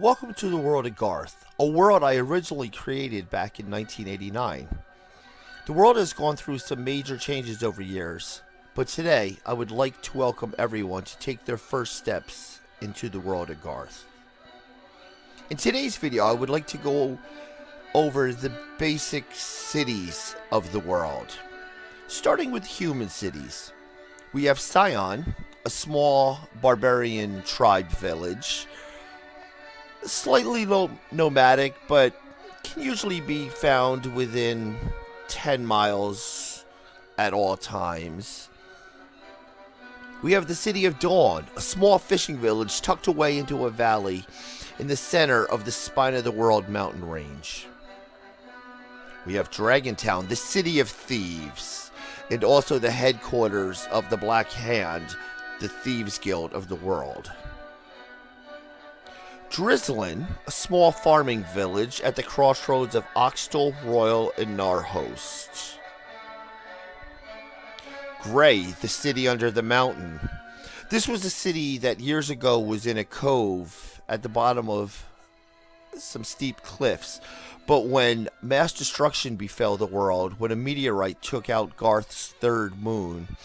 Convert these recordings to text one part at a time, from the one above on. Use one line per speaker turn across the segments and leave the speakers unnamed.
Welcome to the world of Garth, a world I originally created back in 1989. The world has gone through some major changes over years, but today I would like to welcome everyone to take their first steps into the world of Garth. In today's video, I would like to go over the basic cities of the world. Starting with human cities, we have Sion, a small barbarian tribe village. Slightly nomadic, but can usually be found within 10 miles at all times. We have the city of Dawn, a small fishing village tucked away into a valley in the center of the Spine of the World mountain range. We have Dragontown, the city of thieves, and also the headquarters of the Black Hand, the Thieves Guild of the world. Drizzlin, a small farming village at the crossroads of Oxtel, Royal, and Narhost. Gray, the city under the mountain. This was a city that years ago was in a cove at the bottom of some steep cliffs. But when mass destruction befell the world, when a meteorite took out Garth's third moon,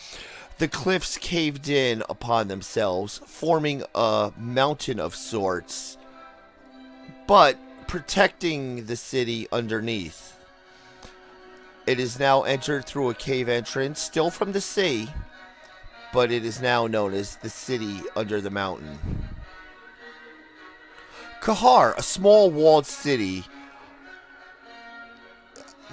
the cliffs caved in upon themselves, forming a mountain of sorts, but protecting the city underneath. It is now entered through a cave entrance, still from the sea, but it is now known as the city under the mountain. Kahar, a small walled city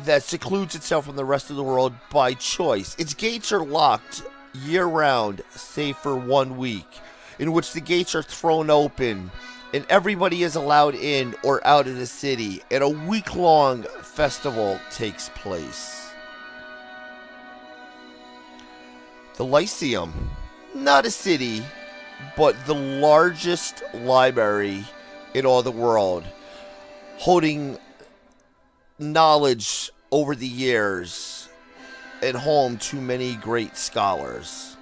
that secludes itself from the rest of the world by choice. Its gates are locked year-round, save for 1 week, in which the gates are thrown open and everybody is allowed in or out of the city, and a week-long festival takes place. The Lyceum, not a city, but the largest library in all the world, holding knowledge over the years and home to many great scholars.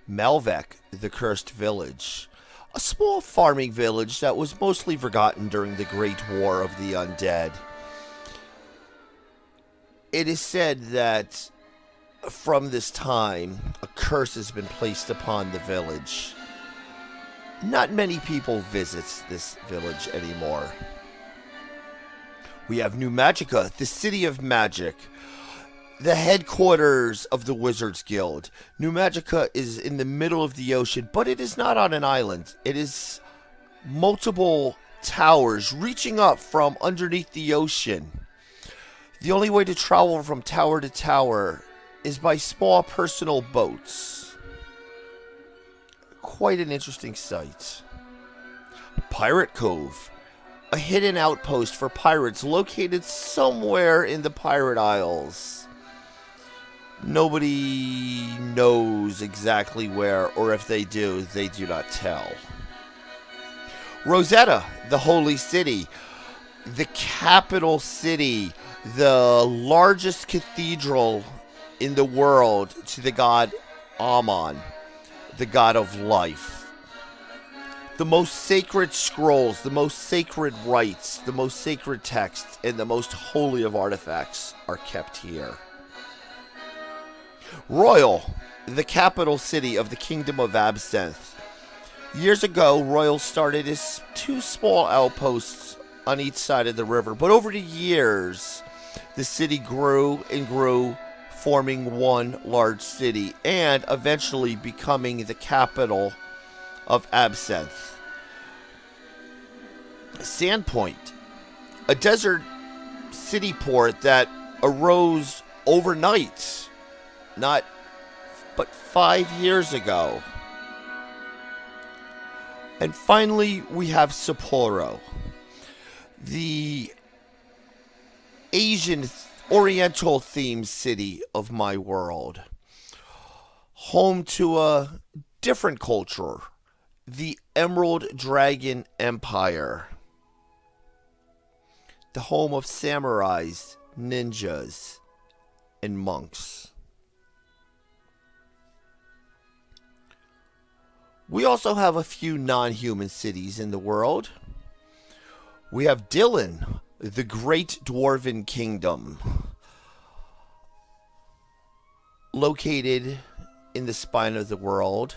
Malvek, the Cursed Village, a small farming village that was mostly forgotten during the Great War of the Undead. It is said that from this time, a curse has been placed upon the village. Not many people visit this village anymore. We have New Magica, the city of magic, the headquarters of the Wizards Guild. New Magica is in the middle of the ocean, but it is not on an island. It is multiple towers reaching up from underneath the ocean. The only way to travel from tower to tower is by small personal boats. Quite an interesting sight. Pirate Cove, a hidden outpost for pirates located somewhere in the Pirate Isles. Nobody knows exactly where, or if they do not tell. Rosetta, the holy city, the capital city, the largest cathedral in the world to the god Ammon, the god of life. The most sacred scrolls, the most sacred rites, the most sacred texts, and the most holy of artifacts are kept here. Royal, the capital city of the Kingdom of Absinthe. Years ago, Royal started as 2 small outposts on each side of the river, but over the years, the city grew and grew, forming one large city, and eventually becoming the capital of Absinthe. Sandpoint, a desert city port that arose overnight, not but 5 years ago. And finally, we have Sapporo, the Asian Oriental themed city of my world, home to a different culture, the Emerald Dragon Empire, the home of samurais, ninjas, and monks. We also have a few non-human cities in the world. We have Dylan, the Great Dwarven Kingdom, located in the spine of the world.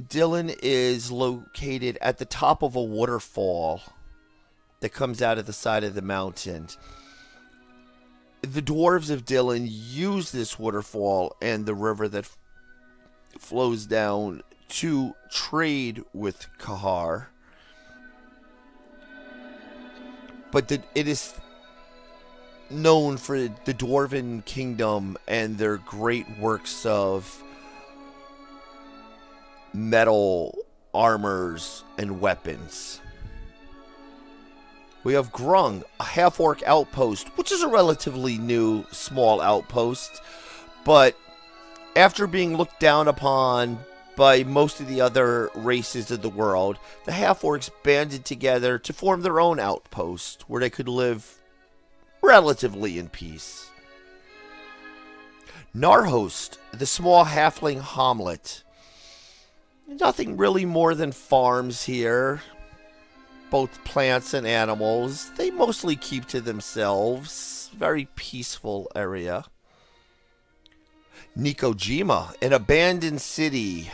Dylan is located at the top of a waterfall that comes out of the side of the mountain. The dwarves of Dylan use this waterfall and the river that flows down to trade with Kahar. But it is known for the Dwarven Kingdom and their great works of metal armors and weapons. We have Grung, a half-orc outpost, which is a relatively new, small outpost, but after being looked down upon by most of the other races of the world, the half-orcs banded together to form their own outpost, where they could live relatively in peace. Narhost, the small halfling hamlet. Nothing really more than farms here. Both plants and animals. They mostly keep to themselves. Very peaceful area. Nikojima, an abandoned city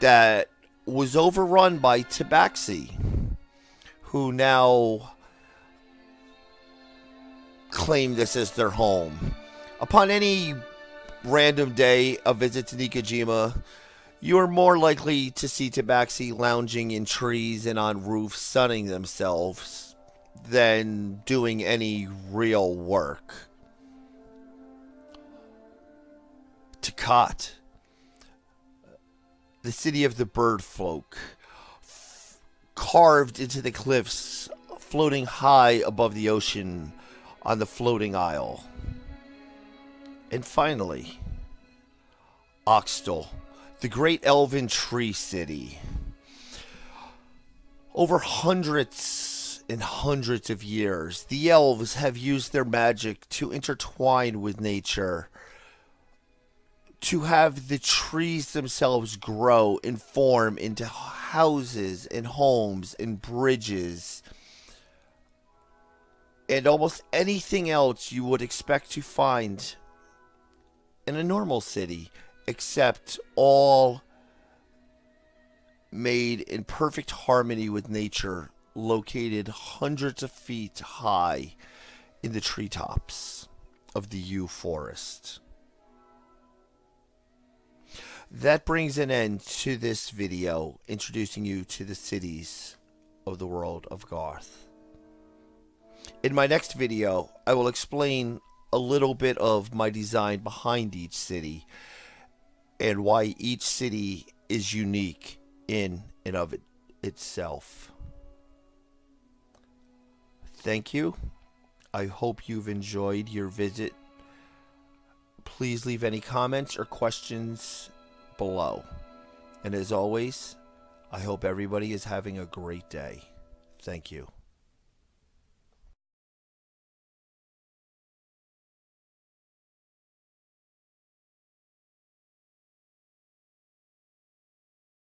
that was overrun by Tabaxi, who now claim this as their home. Upon any random day, a visit to Nikojima, you are more likely to see Tabaxi lounging in trees and on roofs sunning themselves than doing any real work. Takat, the city of the bird folk, carved into the cliffs, floating high above the ocean on the floating isle. And finally, Oxtal, the great elven tree city. Over hundreds and hundreds of years, the elves have used their magic to intertwine with nature, to have the trees themselves grow and form into houses and homes and bridges and almost anything else you would expect to find in a normal city, except all made in perfect harmony with nature, located hundreds of feet high in the treetops of the yew forest. That brings an end to this video introducing you to the cities of the world of Garth. In my next video, I will explain a little bit of my design behind each city and why each city is unique in and of itself. Thank you. I hope you've enjoyed your visit. Please leave any comments or questions below. And as always, I hope everybody is having a great day. Thank you.